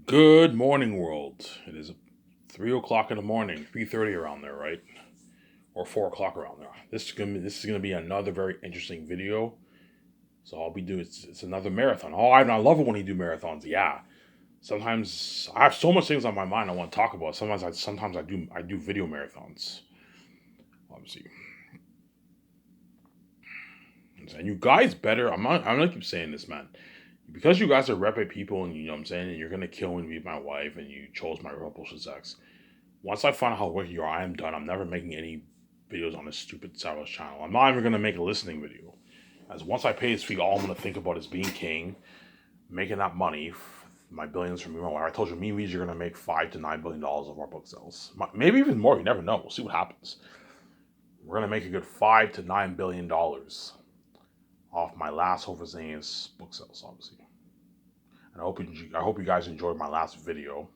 Good morning, world. It is 3 o'clock in the morning, 3:30 around there, right? Or 4 o'clock around there. This is gonna be another very interesting video. So I'll be doing it's another marathon. Oh, I love it when you do marathons. Yeah. Sometimes I have so much things on my mind I want to talk about. Sometimes I do video marathons. Obviously, and you guys better. I'm gonna keep saying this, man. Because you guys are rep people, and you know what I'm saying, and you're gonna kill me to be my wife, and you chose my real bullshit sex. Once I find out how wicked you are, I am done. I'm never making any videos on this stupid Saros channel. I'm not even gonna make a listening video. As once I pay this fee, all I'm gonna think about is being king, making that money, my billions from me. I told you, me and Weezy are gonna make $5 to $9 billion of our book sales. Maybe even more. You never know. We'll see what happens. We're gonna make a good $5 to $9 billion off my last Hofer Zane's book sales, obviously. And I hope you guys enjoyed my last video.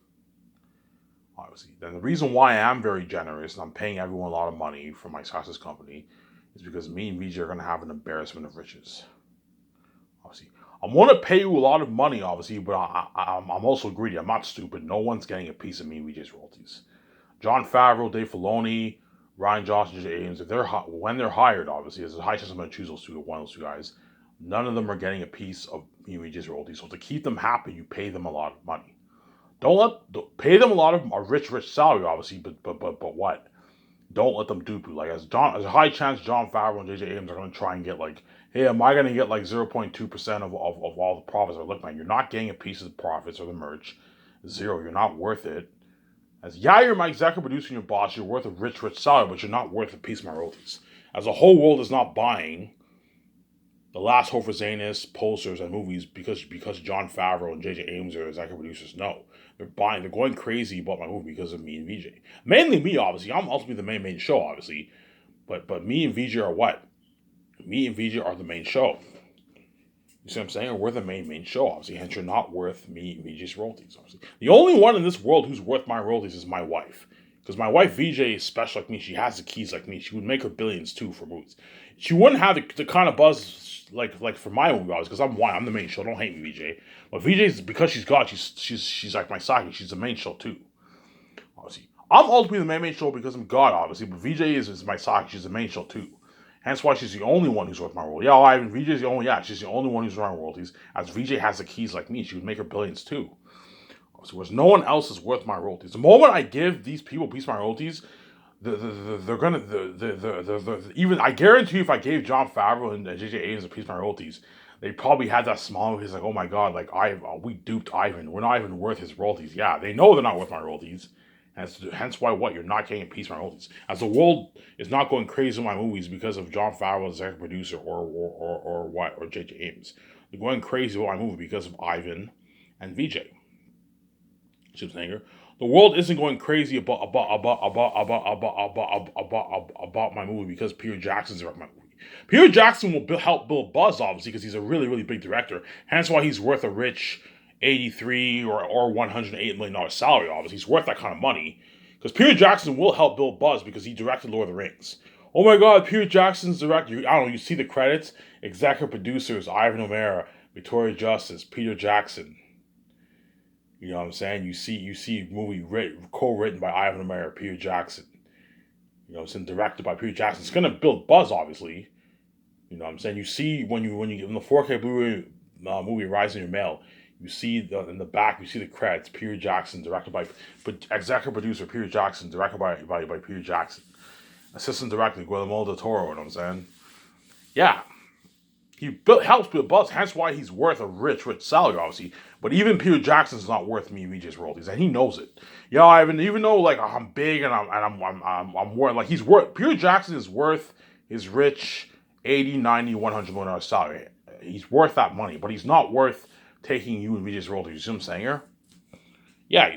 Obviously, then the reason why I am very generous and I'm paying everyone a lot of money for my Sasha's company is because me and VJ are going to have an embarrassment of riches. Obviously, I'm going to pay you a lot of money, obviously, but I'm also greedy. I'm not stupid. No one's getting a piece of me and VJ's royalties. Jon Favreau, Dave Filoni, Rian Johnson, J.J. Abrams, when they're hired, obviously, there's a high chance I'm going to choose one of those two guys. None of them are getting a piece of me and VJ's royalties. So to keep them happy, you pay them a lot of money. Don't pay them a lot of a rich salary, obviously, but what? Don't let them dupe you. Like as a high chance Jon Favreau and J.J. Abrams are going to try and get like, hey, am I going to get like 0.2% of all the profits? Or look, man, you're not getting a piece of the profits or the merch. Zero. You're not worth it. As you're my executive producer and your boss. You're worth a rich salary, but you're not worth a piece of my royalties. As the whole world is not buying the last Hofer Zanis posters and movies because Jon Favreau and J.J. Abrams are executive producers. No, they're going crazy about my movie because of me and VJ. Mainly me, obviously. I'm ultimately the main show, obviously. But me and VJ are what? Me and VJ are the main show. You see what I'm saying? We're the main show, obviously. Hence, you're not worth me and VJ's royalties, obviously. The only one in this world who's worth my royalties is my wife. Because my wife, VJ, is special like me. She has the keys like me. She would make her billions, too, for movies. She wouldn't have the kind of buzz like for my movie, obviously, because I'm the main show. Don't hate me, VJ. But VJ's, because she's God, she's like my sidekick. She's the main show, too. Obviously. I'm ultimately the main show because I'm God, obviously. But VJ is my sidekick. She's the main show, too. Hence why she's the only one who's worth my royalties. Yeah, Ivan, VJ's the only, she's the only one who's worth my royalties. As VJ has the keys like me, she would make her billions too. So whereas no one else is worth my royalties. The moment I give these people a piece of my royalties, they're gonna, even, I guarantee you if I gave Jon Favreau and J.J. Abrams a piece of my royalties, they probably had that smile. He's like, oh my God, like, we duped Ivan. We're not even worth his royalties. Yeah, they know they're not worth my royalties. Hence why what? You're not getting a piece of my royalties. As the world is not going crazy with my movies because of Jon Favreau, executive producer, or what, or J.J. Abrams. They're going crazy with my movie because of Ivan and VJ. Chips Hanger. The world isn't going crazy about my movie because Peter Jackson's directing my movie. Peter Jackson will help build buzz, obviously, because he's a really, really big director. Hence why he's worth a rich 83 or $108 million salary, obviously. He's worth that kind of money. Because Peter Jackson will help build buzz because he directed Lord of the Rings. Oh my God, Peter Jackson's director. I don't know, you see the credits? Executive producers, Ivan O'Mara, Victoria Justice, Peter Jackson. You know what I'm saying? You see movie co-written by Ivan O'Mara, Peter Jackson. You know, it's directed by Peter Jackson. It's gonna build buzz, obviously. You know what I'm saying? You see when you get in the 4K Blu-ray movie Rise in Your Mail, you see in the back, you see the credits, Peter Jackson, directed by executive producer Peter Jackson, directed by Peter Jackson. Assistant director Guillermo del Toro, you know what I'm saying? Yeah. He helps build buzz, hence why he's worth a rich salary, obviously. But even Peter Jackson's not worth me and VJ's royalties, and he knows it. Yeah, Ivan. Even though like I'm big and I'm worth like he's worth Peter Jackson is worth his rich 80, 90, $100 million salary. He's worth that money, but he's not worth taking you and VJ's royalties. You see what I'm saying here? Yeah.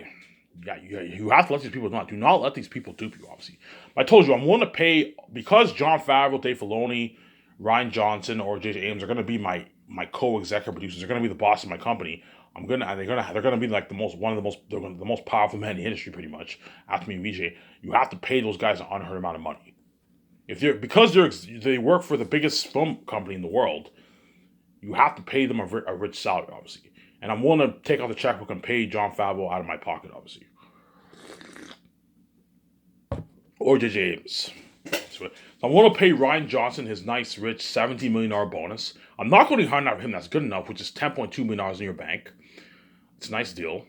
You have to let these people not. Do not let these people dupe you, obviously. I told you, I'm willing to pay, because Jon Favreau, Dave Filoni, Rian Johnson, or J.J. Abrams are going to be my co-executive producers. They're going to be the boss of my company. They're going to be like the most powerful men in the industry, pretty much, after me and VJ. You have to pay those guys an unheard amount of money. Because they work for the biggest film company in the world, you have to pay them a rich salary, obviously. And I'm willing to take out the checkbook and pay John Favreau out of my pocket, obviously. Or J.J. Abrams. So I'm willing to pay Rian Johnson his nice, rich $17 million bonus. I'm not going to hire out of him. That's good enough, which is $10.2 million in your bank. It's a nice deal.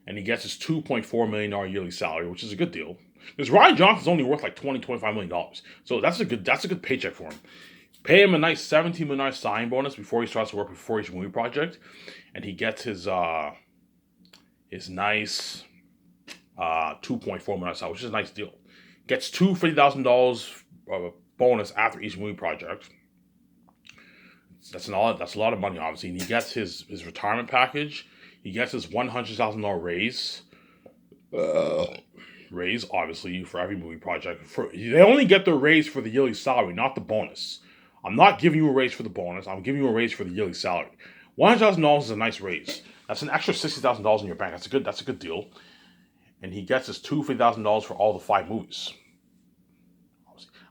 And he gets his $2.4 million yearly salary, which is a good deal. Because Rian Johnson's only worth like $25 million. So that's a good paycheck for him. Pay him a nice $17 million sign bonus before he starts to work before each movie project. And he gets his nice $2.4 million salary, which is a nice deal. Gets two $50,000 bonus after each movie project. That's a lot of money, obviously. And he gets his retirement package. He gets his $100,000 raise, obviously, for every movie project. They only get the raise for the yearly salary, not the bonus. I'm not giving you a raise for the bonus. I'm giving you a raise for the yearly salary. $100,000 is a nice raise. That's an extra $60,000 in your bank. That's a good deal. And he gets his $250,000 for all the 5 movies.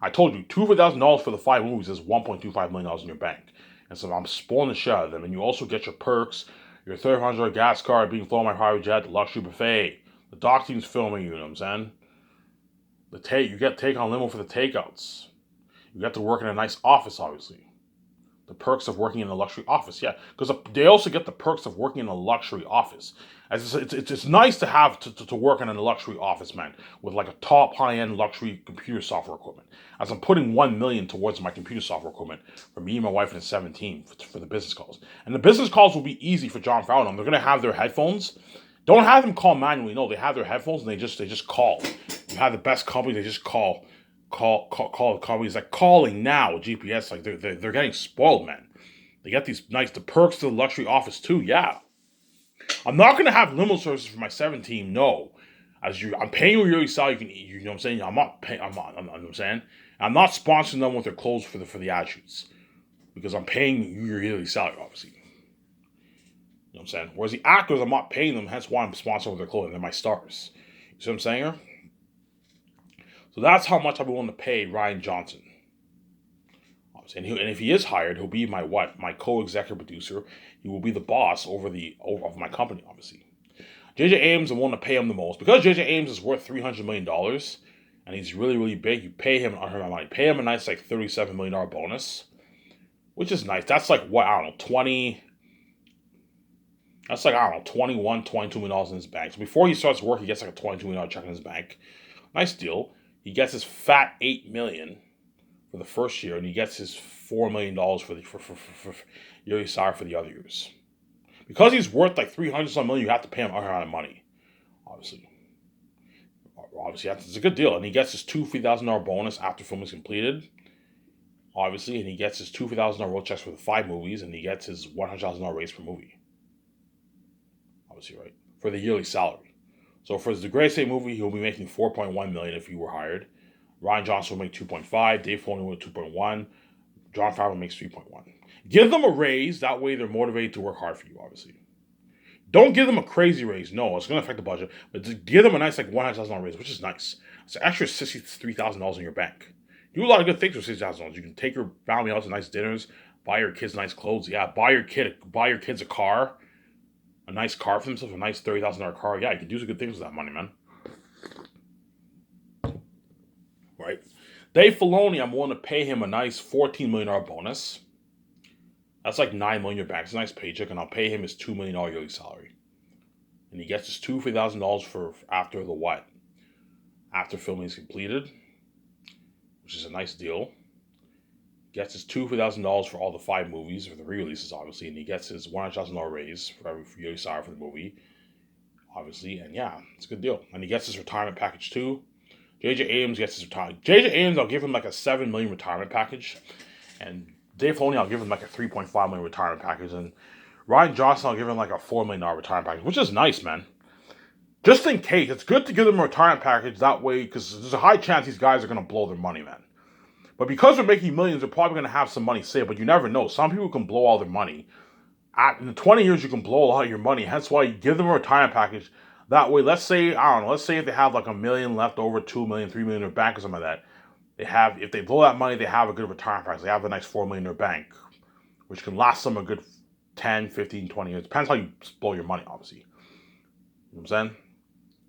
I told you, $250,000 for the 5 movies is $1.25 million in your bank. And so I'm spoiling the shit out of them. And you also get your perks, your $1,300 gas card being flown by private jet, the luxury buffet, the doc team's filming you know what I'm saying? You get take on limo for the takeouts. You get to work in a nice office, obviously. The perks of working in a luxury office, yeah. Because they also get the perks of working in a luxury office. It's nice to have to work in a luxury office, man, with like a top high-end luxury computer software equipment. As I'm putting $1 million towards my computer software equipment for me and my wife and 17 for the business calls. And the business calls will be easy for John Favreau. They're gonna have their headphones. Don't have them call manually. No, they have their headphones and they just call. You have the best companies. They just call companies like calling now with GPS. Like they're getting spoiled, man. They get the perks to the luxury office too. Yeah, I'm not gonna have limo services for my 17. No, I'm paying you your yearly salary. You can eat. You know what I'm saying? I'm not paying. I'm not. You know what I'm saying? I'm not sponsoring them with their clothes for the ad shoots because I'm paying you your yearly salary, obviously. You know what I'm saying? Whereas the actors, I'm not paying them. Hence why I'm sponsoring with their clothing. They're my stars. You see what I'm saying? So that's how much I'll be willing to pay Rian Johnson. And if he is hired, he'll be my co-executive producer. He will be the boss of my company, obviously. J.J. Abrams, I'm willing to pay him the most. Because J.J. Abrams is worth $300 million, and he's really, really big, you pay him Pay him a nice, like, $37 million bonus, which is nice. That's like, what, I don't know, 20... That's like, I don't know, $21, $22 million in his bank. So before he starts work, he gets like a $22 million check in his bank. Nice deal. He gets his fat $8 million for the first year, and he gets his $4 million for yearly salary for the other years. Because he's worth like $300 million, you have to pay him a lot of money. Obviously, that's a good deal, and he gets his $2,000 bonus after film is completed. Obviously, and he gets his $2,000 road checks for the 5 movies, and he gets his $100,000 raise per movie. Obviously, right, for the yearly salary. So for the Great Estate movie, he'll be making $4.1 million if he were hired. Rian Johnson will make 2.5. Dave Filoni will 2.1. John Favreau makes 3.1. Give them a raise. That way they're motivated to work hard for you, obviously. Don't give them a crazy raise. No, it's going to affect the budget. But just give them a nice like $100,000 raise, which is nice. It's an extra $63,000 in your bank. Do a lot of good things with $60,000. You can take your family out to nice dinners, buy your kids nice clothes. Yeah, buy your kids a car, a nice car for themselves, a nice $30,000 car. Yeah, you can do some good things with that money, man. Right? Dave Filoni, I'm willing to pay him a nice $14 million bonus. That's like $9 million in your bank. It's a nice paycheck, and I'll pay him his $2 million yearly salary. And he gets his $2,000 for after the what? After filming is completed, which is a nice deal. Gets his $2,000 for all the 5 movies, for the re-releases, obviously, and he gets his $100,000 raise for every yearly salary for the movie, obviously, and yeah, it's a good deal. And he gets his retirement package too. J.J. Abrams gets his retirement. J.J. Abrams, I'll give him like a $7 million retirement package, and Dave Filoni, I'll give him like a $3.5 million retirement package, and Rian Johnson, I'll give him like a $4 million retirement package, which is nice, man. Just in case, it's good to give them a retirement package that way, because there's a high chance these guys are going to blow their money, man. But because they're making millions, they're probably going to have some money saved, but you never know. Some people can blow all their money. In 20 years, you can blow a lot of your money. Hence why you give them a retirement package. That way, let's say if they have like $1 million left over, $2 million, $3 million in their bank or something like that. If they blow that money, they have a good retirement package. They have a nice $4 million in their bank, which can last them a good 10, 15, 20 years. Depends how you blow your money, obviously. You know what I'm saying?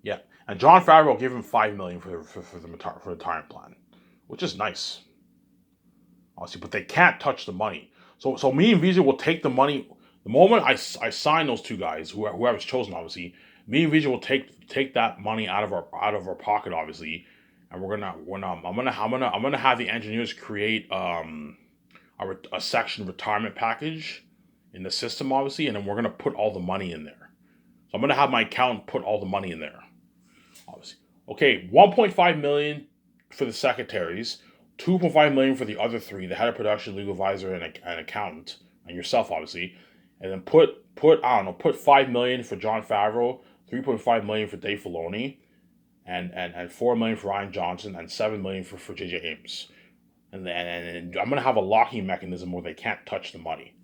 Yeah. And Jon Favreau gave him $5 million for the retirement plan, which is nice, obviously. But they can't touch the money. So me and Vijay will take the money the moment I sign those two guys, whoever's chosen, obviously. Me and Vijay will take that money out of our pocket, obviously, and I'm gonna have the engineers create a section retirement package in the system, obviously, and then we're gonna put all the money in there. So I'm gonna have my accountant put all the money in there, obviously. Okay, 1.5 million for the secretaries, 2.5 million for the other three: the head of production, legal advisor, and an accountant, and yourself, obviously. And then put 5 million for Jon Favreau, 3.5 million for Dave Filoni, and 4 million for Rian Johnson, and 7 million for J.J. Abrams. And I'm gonna have a locking mechanism where they can't touch the money.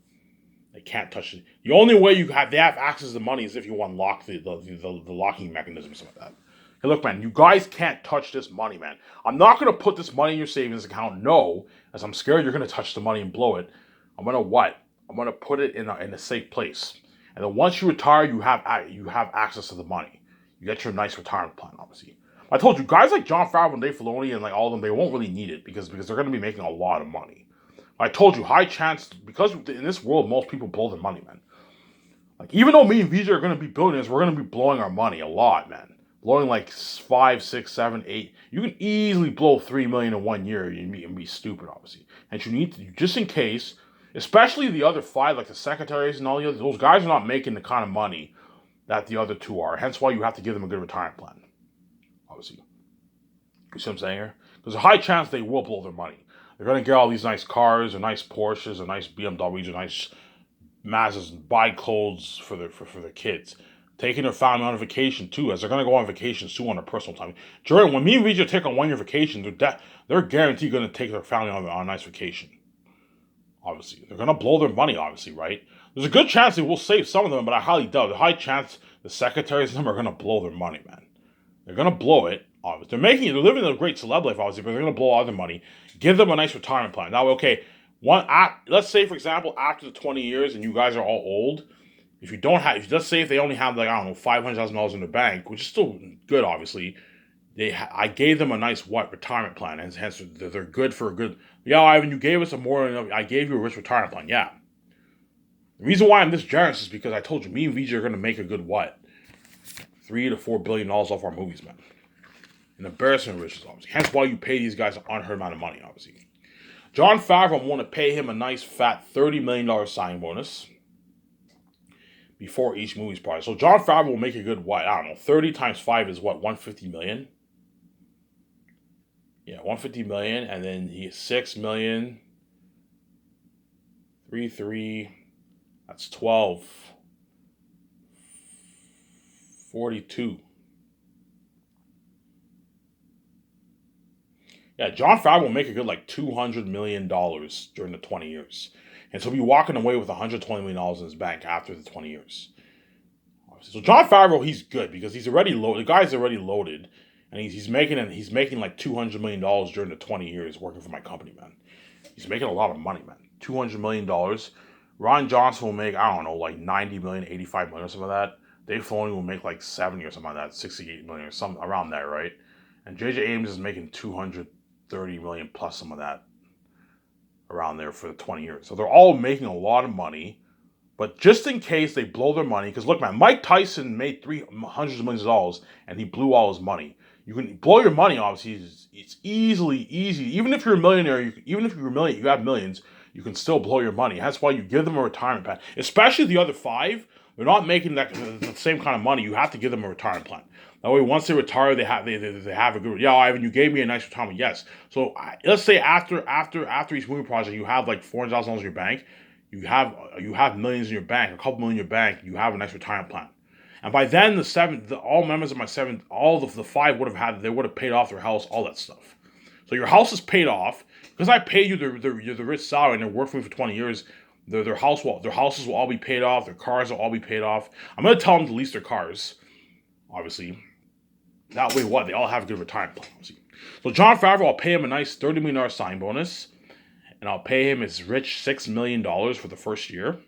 They can't touch it. The only way they have access to the money is if you unlock the locking mechanism, something like that. Hey, look, man, you guys can't touch this money, man. I'm not gonna put this money in your savings account, no, as I'm scared you're gonna touch the money and blow it. I'm gonna what? I'm gonna put it in a safe place. And then once you retire, you have access to the money. You get your nice retirement plan, obviously. I told you, guys like Jon Favreau and Dave Filoni and like all of them, they won't really need it because they're going to be making a lot of money. I told you, high chance, because in this world, most people blow their money, man. Like, even though me and Vijay are going to be billionaires, we're going to be blowing our money a lot, man. Blowing like 5, 6, 7, 8. You can easily blow 3 million in 1 year and be stupid, obviously. And you need to, just in case, especially the other 5, like the secretaries and all the others, those guys are not making the kind of money that the other 2 are. Hence why you have to give them a good retirement plan, obviously. You see what I'm saying here? There's a high chance they will blow their money. They're going to get all these nice cars, or nice Porsches, or nice BMWs, or nice Mazdas, and buy clothes for their kids. Taking their family on vacation too, as they're going to go on vacation soon on their personal time. Jordan, when me and Vijay take a 1-year vacation, they're guaranteed going to take their family on a nice vacation. Obviously. They're going to blow their money, obviously, right? There's a good chance they will save some of them, but I highly doubt. There's a high chance the secretaries and them are going to blow their money, man. They're going to blow it. Obviously. They're living a great celeb life, obviously, but they're going to blow all their money. Give them a nice retirement plan. Now, okay, let's say, for example, after the 20 years and you guys are all old, let's say if they only have, like, I don't know, $500,000 in the bank, which is still good, obviously, I gave them a nice, retirement plan, and hence they're good for a good, yeah, Ivan, you gave us I gave you a rich retirement plan, yeah. The reason why I'm this generous is because I told you, me and Vijay are going to make a good, $3 to $4 billion off our movies, man. An embarrassment of riches, obviously. Hence why you pay these guys an unheard amount of money, obviously. Jon Favreau, I'm going to pay him a nice fat $30 million signing bonus before each movie's price. So Jon Favreau will make a good, 30 times 5 is 150 million? Yeah, 150 million, and then he 6 million, 3, that's 12, 42. Yeah, Jon Favreau will make a good $200 million during the 20 years. And so he'll be walking away with $120 million in his bank after the 20 years. So Jon Favreau, he's good because he's already loaded. The guy's already loaded. And he's making like $200 million during the 20 years working for my company, man. He's making a lot of money, man. $200 million. Rian Johnson will make, I don't know, like $90 million, $85 million or something like that. Dave Filoni will make like 70 or something like that, 68 million or something around there, right? And J.J. Abrams is making 230 million plus some of that around there for the 20 years. So they're all making a lot of money. But just in case they blow their money, because look, man, Mike Tyson made hundreds of millions of dollars and he blew all his money. You can blow your money, obviously. It's easy. Even if you're a millionaire, you have millions, you can still blow your money. That's why you give them a retirement plan. Especially the other 5, they're not making the same kind of money. You have to give them a retirement plan. That way, once they retire, they have a good. Yeah, Ivan, you gave me a nice retirement. Yes. So let's say after each movie project, you have like $400,000 in your bank. You have millions in your bank, a couple million in your bank. You have a nice retirement plan. And by then, all members of my 7, all of the 5 would have paid off their house, all that stuff. So your house is paid off because I paid you the rich salary and they worked for me for 20 years. Their houses will all be paid off. Their cars will all be paid off. I'm gonna tell them to lease their cars, obviously. That way, they all have a good retirement plan. Obviously. So Jon Favreau, I'll pay him a nice $30 million sign bonus, and I'll pay him his rich $6 million for the first year.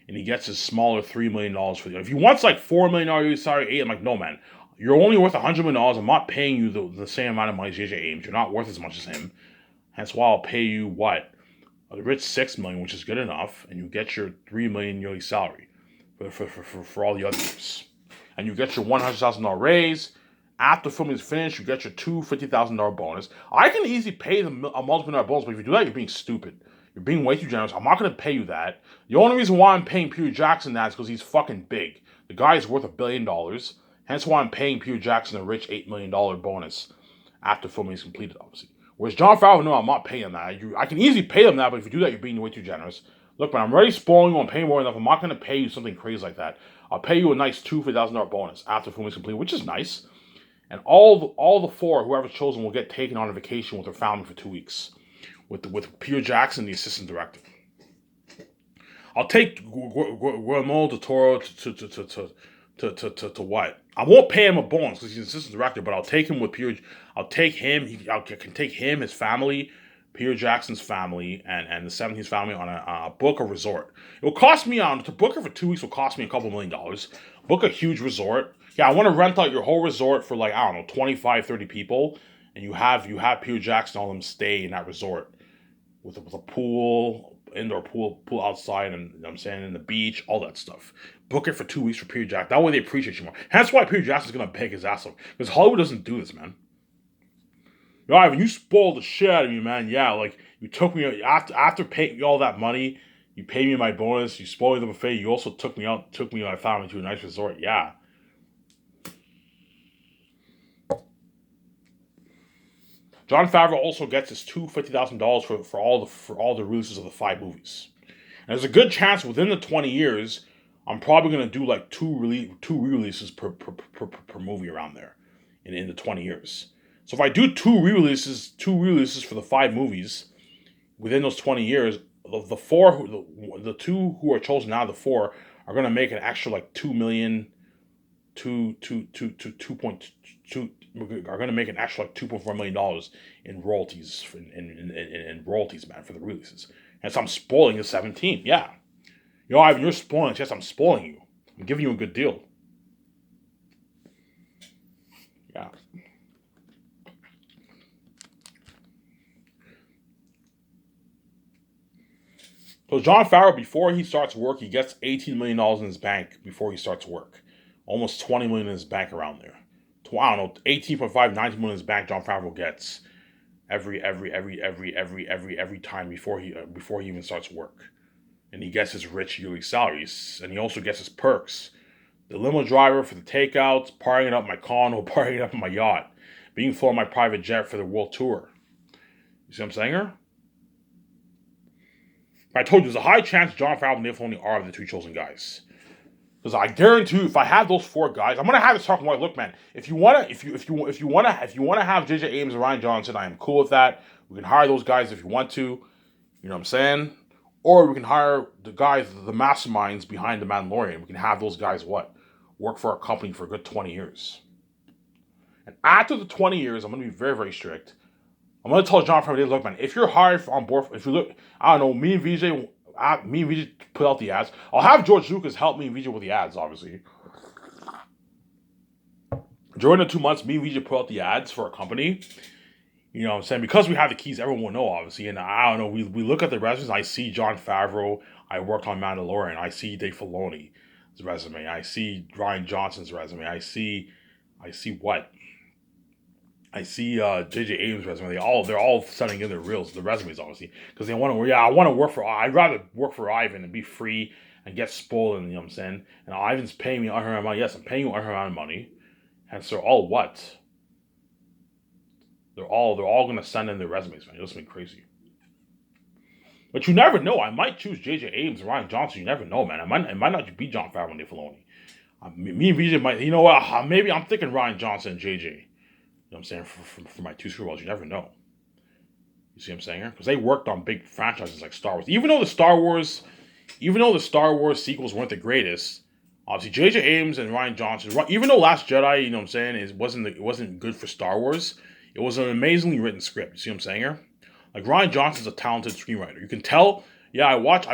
and he gets his smaller $3 million for the. If he wants like $4 million salary, 8, I'm like, no man, you're only worth $100 million. I'm not paying you the same amount of money as J.J. Abrams. You're not worth as much as him. Hence why I'll pay you what a rich $6 million, which is good enough, and you get your $3 million yearly salary for all the other years, and you get your $100,000 raise. After filming is finished, you get your two $50,000 bonus. I can easily pay a multi-million-dollar bonus, but if you do that, you're being stupid. You're being way too generous. I'm not going to pay you that. The only reason why I'm paying Peter Jackson that is because he's fucking big. The guy is worth $1 billion. Hence why I'm paying Peter Jackson a rich $8 million bonus after filming is completed, obviously. Whereas Jon Favreau, no, I'm not paying him that. I can easily pay him that, but if you do that, you're being way too generous. Look, man, I'm already spoiling you. I'm paying more enough. I'm not going to pay you something crazy like that. I'll pay you a nice $2,000 bonus after filming is completed, which is nice. And all the four, whoever's chosen, will get taken on a vacation with their family for 2 weeks, with Peter Jackson, the assistant director. I'll take Guillermo del Toro to what? I won't pay him a bonus because he's an assistant director, but I'll take him with Peter. I'll take him. I can take him, his family, Peter Jackson's family, and the 17th family on a book a resort. It will cost me to book it for 2 weeks. Will cost me a couple $1 million. Book a huge resort. Yeah, I want to rent out your whole resort for like, I don't know, 25, 30 people. And you have Peter Jackson, all of them stay in that resort with a pool, indoor pool outside, and you know what I'm saying, in the beach, all that stuff. Book it for 2 weeks for Peter Jackson. That way they appreciate you more. That's why Peter Jackson's going to peg his ass off. Because Hollywood doesn't do this, man. Yo, Ivan, you spoiled the shit out of me, man. Yeah, like, you took me, after paying me all that money, you paid me my bonus, you spoiled the buffet, you also took me and my family to a nice resort. Yeah. Jon Favreau also gets his two $50,000 for all the releases of the 5 movies. And there's a good chance within the 20 years, I'm probably gonna do like two re-releases per movie around there, in the 20 years. So if I do two re-releases for the 5 movies within those 20 years, the two who are chosen out of the 4 are gonna make an extra like $2 million, 2.2 are going to make an extra like $2.4 million in royalties in royalties, man, for the releases. And so I'm spoiling the 17th. Yeah, you know, Ivan, you're spoiling. Yes, I'm spoiling you. I'm giving you a good deal. Yeah. So Jon Favreau, before he starts work, he gets $18 million in his bank before he starts work. Almost $20 million in his bank around there. I don't know, 18.5, 19 million in his bank Jon Favreau gets every time before he even starts work. And he gets his rich yearly salaries. And he also gets his perks. The limo driver for the takeouts, partying up my condo, partying up in my yacht, being flown my private jet for the world tour. You see what I'm saying here? I told you, there's a high chance Jon Favreau and Dave Filoni are the 2 chosen guys. Because I guarantee you, if I have those 4 guys, I'm gonna have this talking about. Look, man, if you wanna have J.J. Abrams and Rian Johnson, I am cool with that. We can hire those guys if you want to. You know what I'm saying? Or we can hire the guys, the masterminds behind The Mandalorian. We can have those guys work for our company for a good 20 years. And after the 20 years, I'm gonna be very, very strict. I'm gonna tell Jon Favreau, look, man, if you're hired on board, if you look, I don't know, me and VJ put out the ads. I'll have George Lucas help me and VJ with the ads, obviously. During the 2 months, me and VJ put out the ads for our company. You know what I'm saying? Because we have the keys, everyone will know, obviously. And I don't know, we look at the resumes. I see Jon Favreau. I worked on Mandalorian. I see Dave Filoni's resume. I see Rian Johnson's resume. I see what? I see J.J. Abrams' resume. They're all sending in their resumes, obviously, because they want to. Yeah, I want to work for. I'd rather work for Ivan and be free and get spoiled. And you know what I'm saying? And Ivan's paying me unheard of money. Yes, I'm paying you unheard amount of money. And so all what? They're all going to send in their resumes, man. It's been crazy. But you never know. I might choose J.J. Abrams and Rian Johnson. You never know, man. It might not be Jon Favreau and Dave Filoni. Me and VJ might. You know what? Maybe I'm thinking Rian Johnson and J.J. You know what I'm saying? For my 2 Super Bowls, you never know. You see what I'm saying here? Because they worked on big franchises like Star Wars. Even though the Star Wars sequels weren't the greatest, obviously J.J. Abrams and Rian Johnson, even though Last Jedi, you know what I'm saying, it wasn't good for Star Wars, it was an amazingly written script. You see what I'm saying here? Like, Rian Johnson's a talented screenwriter. You can tell Yeah, I watch.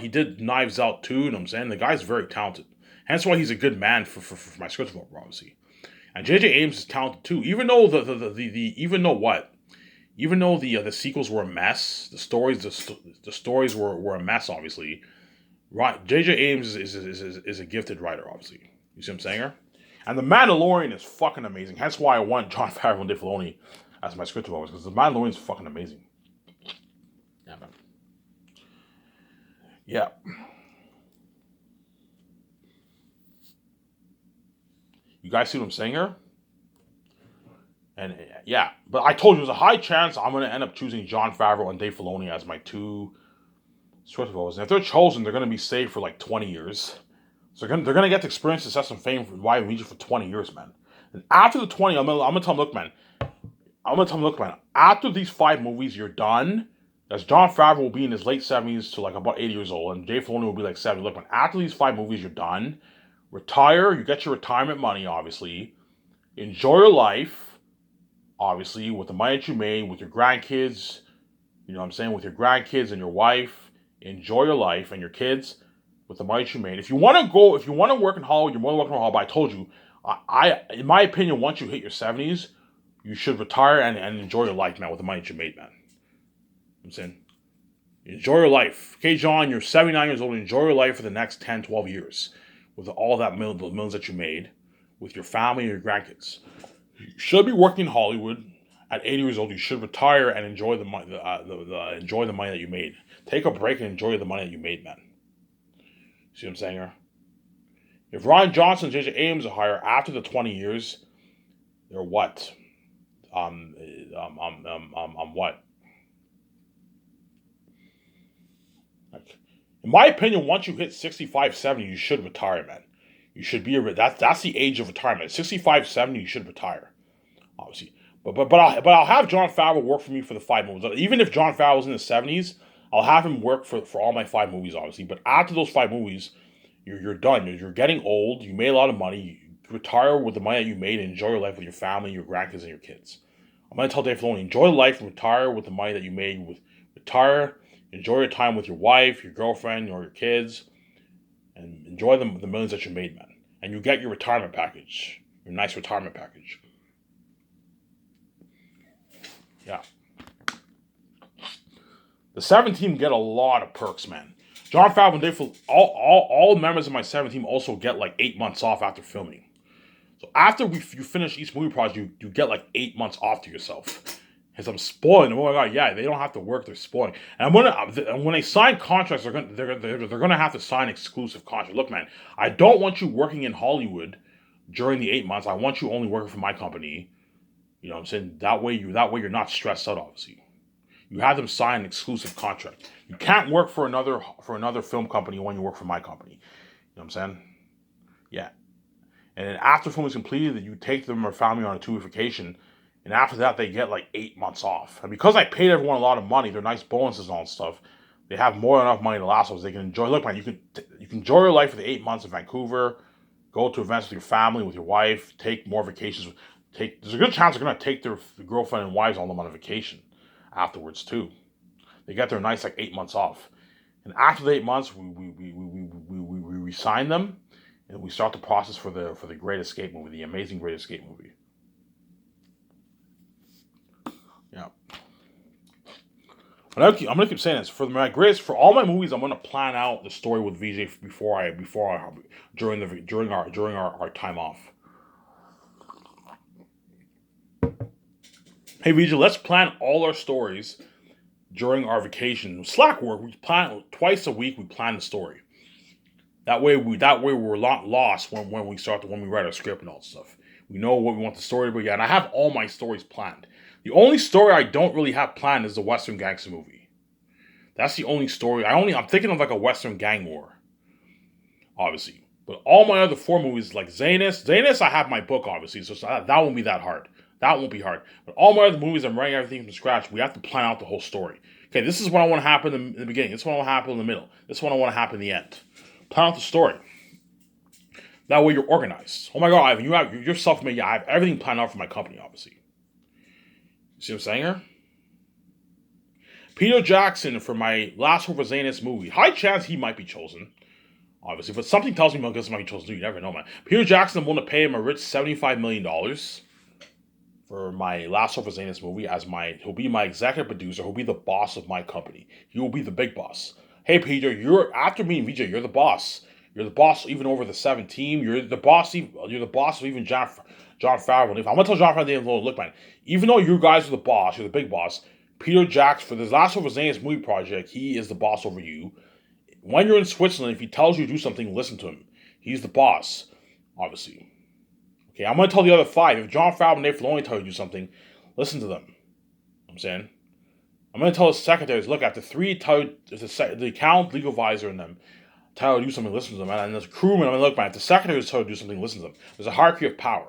He did Knives Out too. You know what I'm saying? The guy's very talented. Hence why he's a good man for my script developer, obviously. And J.J. Abrams is talented too. Even though even though what? Even though the sequels were a mess, the stories were a mess, obviously. Right, J.J. Abrams is a gifted writer, obviously. You see what I'm saying here? And The Mandalorian is fucking amazing. Hence why I want Jon Favreau and Dave Filoni as my script developers, because The Mandalorian is fucking amazing. Yeah, man. Yeah. You guys see what I'm saying here? And yeah, but I told you there's a high chance I'm going to end up choosing Jon Favreau and Dave Filoni as my two script developers. And if they're chosen, they're going to be saved for like 20 years. So they're gonna get to experience success and fame for why region for 20 years, man. And after the 20, I'm gonna tell them, look, man. After these 5 movies, you're done. As Jon Favreau will be in his late 70s to like about 80 years old, and Dave Filoni will be like 70. Look, man. After these 5 movies, you're done. Retire. You get your retirement money, obviously. Enjoy your life, obviously, with the money that you made, with your grandkids. You know what I'm saying? With your grandkids and your wife. Enjoy your life and your kids with the money you made. If you want to work in Hollywood, you're more than welcome to Hollywood. But I told you, in my opinion, once you hit your 70s, you should retire and enjoy your life, man, with the money that you made, man. I'm saying, enjoy your life. Okay, John, you're 79 years old. Enjoy your life for the next 10, 12 years with all that millions that you made with your family and your grandkids. You should be working in Hollywood. At 80 years old, you should retire and enjoy the money. Enjoy the money that you made. Take a break and enjoy the money that you made, man. See what I'm saying here? If Rian Johnson and J.J. Abrams are hired after the 20 years, they're what? What? Like, in my opinion, once you hit 65, 70, you should retire, man. You should be that's the age of retirement. 65, 70, you should retire, obviously. But I'll have Jon Favreau work for me for the 5 movies. Even if Jon Favreau's in his 70s, I'll have him work for all my 5 movies, obviously. But after those 5 movies, you're done. You're getting old. You made a lot of money. You retire with the money that you made and enjoy your life with your family, your grandkids, and your kids. I'm going to tell Dave Filoni, enjoy life and retire with the money that you made. Retire, enjoy your time with your wife, your girlfriend, or your kids, and enjoy the millions that you made, man. And you get your retirement package, your nice retirement package. Yeah. The 7 team get a lot of perks, man. Jon Favreau and Dave Filoni, all members of my 7 team also get like 8 months off after filming. So after you finish each movie project, you get like 8 months off to yourself. Because I'm spoiling. Oh my god, yeah, they don't have to work; they're spoiling. And when they sign contracts, they're gonna have to sign exclusive contracts. Look, man, I don't want you working in Hollywood during the 8 months. I want you only working for my company. You know what I'm saying? That way you're not stressed out, obviously. You have them sign an exclusive contract. You can't work for another film company when you work for my company. You know what I'm saying? Yeah. And then after film is completed, you take them or family on a 2-week vacation, and after that they get like 8 months off. And because I paid everyone a lot of money, they're nice bonuses and all that stuff. They have more than enough money to last us. They can enjoy. Look, man, you can enjoy your life for the 8 months in Vancouver. Go to events with your family, with your wife. Take more vacations. There's a good chance they're gonna take their girlfriend and wives all them on a vacation afterwards too. They get their nice like 8 months off, and after the 8 months, we resign them, and we start the process for the Great Escape movie, the amazing Great Escape movie. Yeah, but I'm gonna keep saying this for all my movies. I'm gonna plan out the story with VJ during our time off. Hey VJ, let's plan all our stories during our vacation. Slack work, we plan twice a week. We plan the story. That way we're not lost when we write our script and all that stuff. We know what we want the story to be. And I have all my stories planned. The only story I don't really have planned is the Western Gangster movie. That's the only story. I'm thinking of like a Western gang war, obviously. But all my other 4 movies, like Zanus, I have my book, obviously, so that won't be that hard. That won't be hard. But all my other movies, I'm writing everything from scratch. We have to plan out the whole story. Okay, this is what I want to happen in the beginning. This is what I want to happen in the middle. This is what I want to happen in the end. Plan out the story. That way you're organized. Oh my god, Ivan, you're self-made. Yeah, I have everything planned out for my company, obviously. You see what I'm saying here? Peter Jackson for my Last Hope for Zanus movie. High chance he might be chosen, obviously, but something tells me Mel Gibson might be chosen too. You never know, man. Peter Jackson, I'm willing to pay him a rich $75 million for my Last Hope for Zanus movie he'll be my executive producer, he'll be the boss of my company. He will be the big boss. Hey Peter, after me and VJ, you're the boss. You're the boss even over the 7 team. You're the boss of even Jon Favreau. I'm gonna tell Jon Favreau, look man, even though you guys are the boss, you're the big boss, Peter Jackson, for this Last Hope for Zanus movie project, he is the boss over you. When you're in Switzerland, if he tells you to do something, listen to him. He's the boss, obviously. Okay, I'm going to tell the other 5. If Jon Favreau and Dave Filoni tell you to do something, listen to them. You know what I'm saying? I'm going to tell the secretaries, look, after 3 tell the account, legal advisor, and them tell you to do something, listen to them. And as a crewman, I'm going to look, man, if the secretaries tell you to do something, listen to them. There's a hierarchy of power.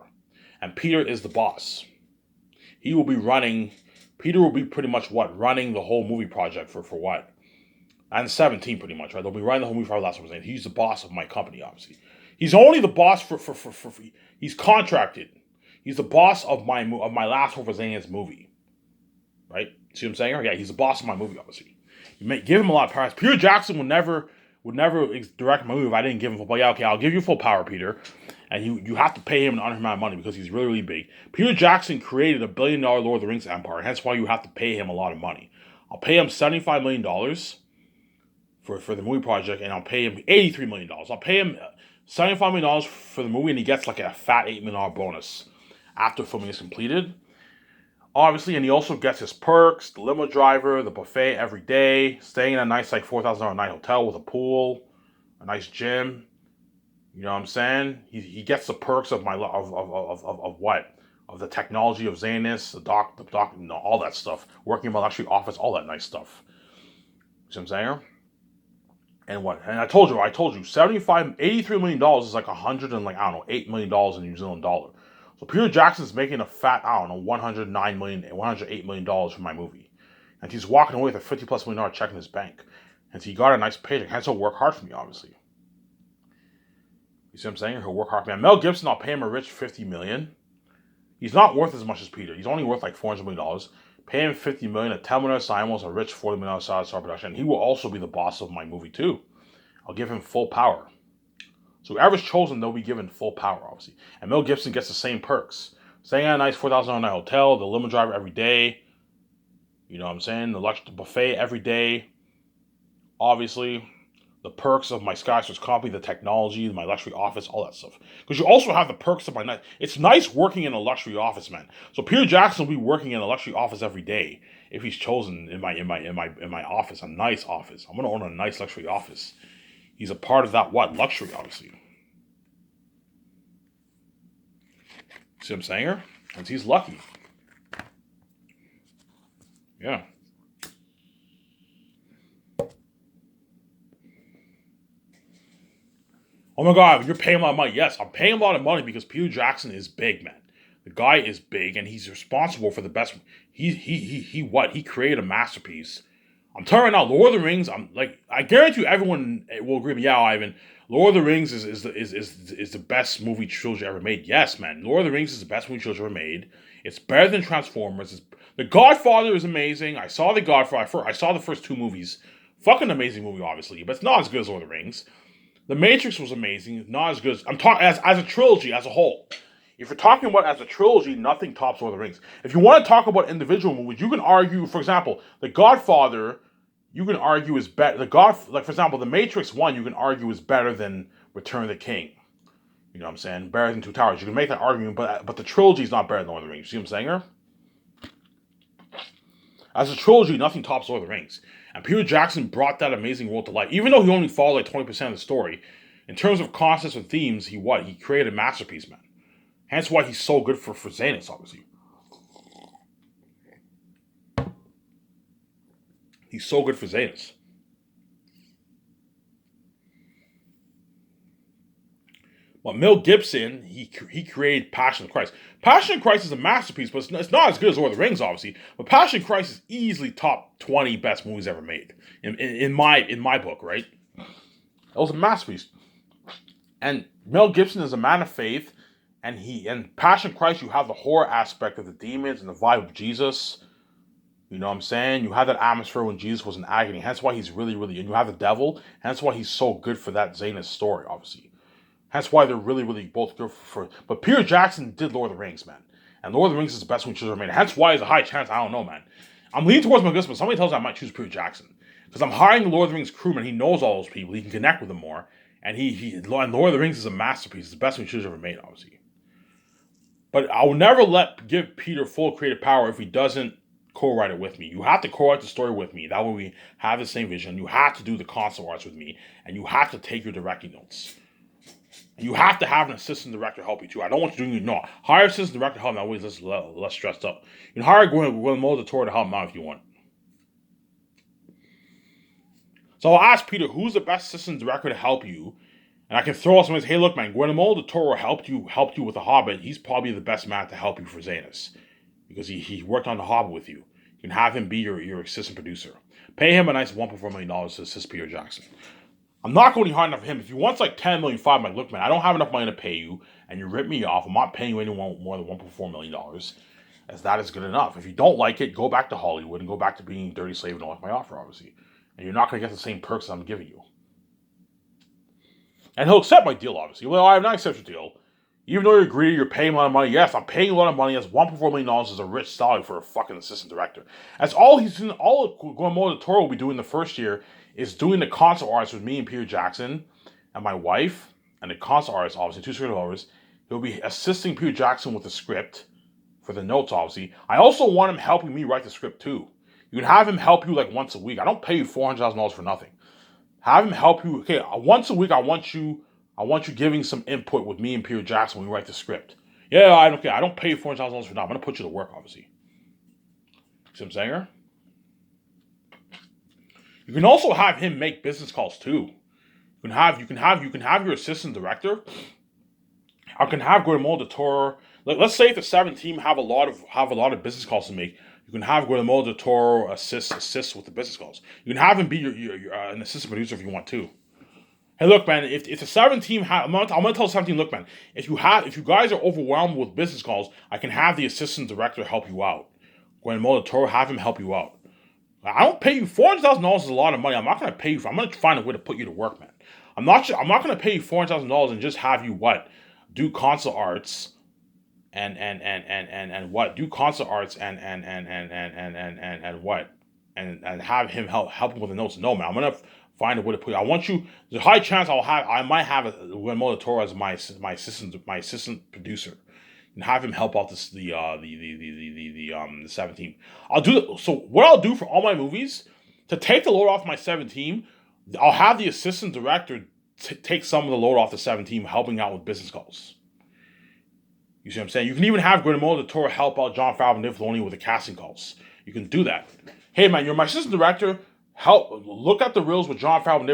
And Peter is the boss. Peter will be pretty much running the whole movie project for what? And 17 pretty much, right? They'll be running the whole movie for Last Hope for Zanus. He's the boss of my company, obviously. He's only the boss for he's contracted. He's the boss of my Last Hope for Zanus movie. Right? See what I'm saying? Yeah, he's the boss of my movie, obviously. You may give him a lot of power. Peter Jackson would never direct my movie if I didn't give him full power. Yeah, okay, I'll give you full power, Peter. And you have to pay him an unheard amount of money because he's really, really big. Peter Jackson created a $1 billion Lord of the Rings empire, hence why you have to pay him a lot of money. I'll pay him $75 million for the movie project, and I'll pay him $83 million. I'll pay him $75 million for the movie, and he gets like a fat $8 million bonus after filming is completed. Obviously, and he also gets his perks, the limo driver, the buffet every day, staying in a nice like $4,000 a night hotel with a pool, a nice gym. You know what I'm saying? He gets the perks of what? Of the technology of Zanus, the doc, all that stuff. Working in my luxury office, all that nice stuff. See what I'm saying? And what? And I told you, $83 million is like $8 million in New Zealand dollar. So Peter Jackson's making a fat, $108 million for my movie. And he's walking away with a $50+ million check in his bank. And he got a nice paycheck. Hence he'll work hard for me, obviously. You see what I'm saying? He'll work hard for me. Mel Gibson, I'll pay him a rich $50 million. He's not worth as much as Peter. He's only worth like $400 million. Pay him $50 million, a $10 million assignment, a rich $40 million star production. And he will also be the boss of my movie too. I'll give him full power. So whoever's chosen, they'll be given full power, obviously. And Mel Gibson gets the same perks. Staying at a nice $4,000 a night hotel, the limo driver every day. You know what I'm saying? The buffet every day. Obviously, the perks of my Skyscraper's company, the technology, my luxury office, all that stuff. Because you also have the perks of my night. It's nice working in a luxury office, man. So Peter Jackson will be working in a luxury office every day if he's chosen in my office, a nice office. I'm gonna own a nice luxury office. He's a part of that luxury, obviously. See what I'm saying? Because he's lucky. Yeah. Oh my God, you're paying a lot of money. Yes, I'm paying a lot of money because Peter Jackson is big, man. The guy is big, and he's responsible for the best. He created a masterpiece. I'm telling you right now, Lord of the Rings. I guarantee you, everyone will agree with me. Yeah, Ivan, Lord of the Rings is the best movie trilogy ever made. Yes, man, Lord of the Rings is the best movie trilogy ever made. It's better than Transformers. The Godfather is amazing. I saw The Godfather. I saw the first 2 movies. Fucking amazing movie, obviously, but it's not as good as Lord of the Rings. The Matrix was amazing, not as good as I'm talking as a trilogy as a whole. If you're talking about as a trilogy, nothing tops Lord of the Rings. If you want to talk about individual movies, you can argue, for example, The Godfather, you can argue is better. For example, The Matrix 1, you can argue is better than Return of the King. You know what I'm saying? Better than Two Towers. You can make that argument, but the trilogy is not better than Lord of the Rings. You see what I'm saying here? As a trilogy, nothing tops Lord of the Rings. And Peter Jackson brought that amazing world to life. Even though he only followed like 20% of the story, in terms of concepts and themes, he created a masterpiece, man. Hence why he's so good for Zanus, obviously. He's so good for Zanus. But Mel Gibson, he created Passion of Christ. Passion of Christ is a masterpiece, but it's not as good as Lord of the Rings, obviously. But Passion of Christ is easily top 20 best movies ever made in my book, right? It was a masterpiece. And Mel Gibson is a man of faith, and Passion of Christ, you have the horror aspect of the demons and the vibe of Jesus. You know what I'm saying? You have that atmosphere when Jesus was in agony. Hence why he's really, really, and you have the devil. Hence why he's so good for that Zanus story, obviously. Hence why they're really, really both good but Peter Jackson did Lord of the Rings, man. And Lord of the Rings is the best one choose ever made. Hence why there's a high chance, I don't know, man. I'm leaning towards McGuffin, but somebody tells me I might choose Peter Jackson. Because I'm hiring the Lord of the Rings crewman. He knows all those people. He can connect with them more. And and Lord of the Rings is a masterpiece. It's the best one choose ever made, obviously. But I will never give Peter full creative power if he doesn't co-write it with me. You have to co-write the story with me. That way we have the same vision. You have to do the concept arts with me. And you have to take your directing notes. You have to have an assistant director help you too. I don't want you doing hire assistant director help me. That way it's less stressed up. You can hire Guillermo del Toro to help him out if you want. So I'll ask Peter, who's the best assistant director to help you? And I can throw out some ways, hey, look, man, Guillermo del Toro helped you with The Hobbit. He's probably the best man to help you for Zanus. Because he worked on The Hobbit with you. You can have him be your assistant producer. Pay him a nice $1.4 million to assist Peter Jackson. I'm not going hard enough for him. If you want like $10 million, $5 million, look, man, I don't have enough money to pay you, and you rip me off. I'm not paying you anyone more than $1.4 million. As that is good enough. If you don't like it, go back to Hollywood and go back to being dirty slave and don't like my offer, obviously. And you're not going to get the same perks I'm giving you. And he'll accept my deal, obviously. Well, I have not accepted your deal. Even though you're greedy, you're paying a lot of money. Yes, I'm paying a lot of money. That's $1.4 million is a rich salary for a fucking assistant director. That's all Guillermo del Toro will be doing the first year is doing the concept arts with me and Peter Jackson and my wife and the concept artists, obviously, 2 script developers. He'll be assisting Peter Jackson with the script for the notes, obviously. I also want him helping me write the script, too. You can have him help you like once a week. I don't pay you $400,000 for nothing. Have him help you. Okay, once a week, I want you giving some input with me and Peter Jackson when we write the script. Yeah, I don't care. I don't pay you $400,000 for that. I'm going to put you to work, obviously. See what I'm saying here? You can also have him make business calls too. You can have your assistant director. I can have Guillermo del Toro. Let's say if the 7 team have a lot of business calls to make, you can have Guillermo del Toro assist with the business calls. You can have him be your an assistant producer if you want to. Hey, look, man. If the 7 team I'm gonna tell the 7 team, look, man. If you guys are overwhelmed with business calls, I can have the assistant director help you out. Guillermo del Toro, have him help you out. I don't pay you $400,000 is a lot of money. I'm not going to pay you I'm going to find a way to put you to work, man. I'm not going to pay you $400,000 and just have you do concept arts and what do concept arts and what and have him help him with the notes. No, man. I'm going to find a way to put you. I want you. There's a high chance I might have Guillermo del Toro as my assistant producer. And have him help out the 17. I'll do it. So what I'll do for all my movies to take the load off my 17, I'll have the assistant director take some of the load off the 17, helping out with business calls. You see what I'm saying? You can even have Guillermo del Toro help out Jon Favreau and Dave Filoni with the casting calls. You can do that. Hey man, you're my assistant director. Help look at the reels with Jon Favreau and Dave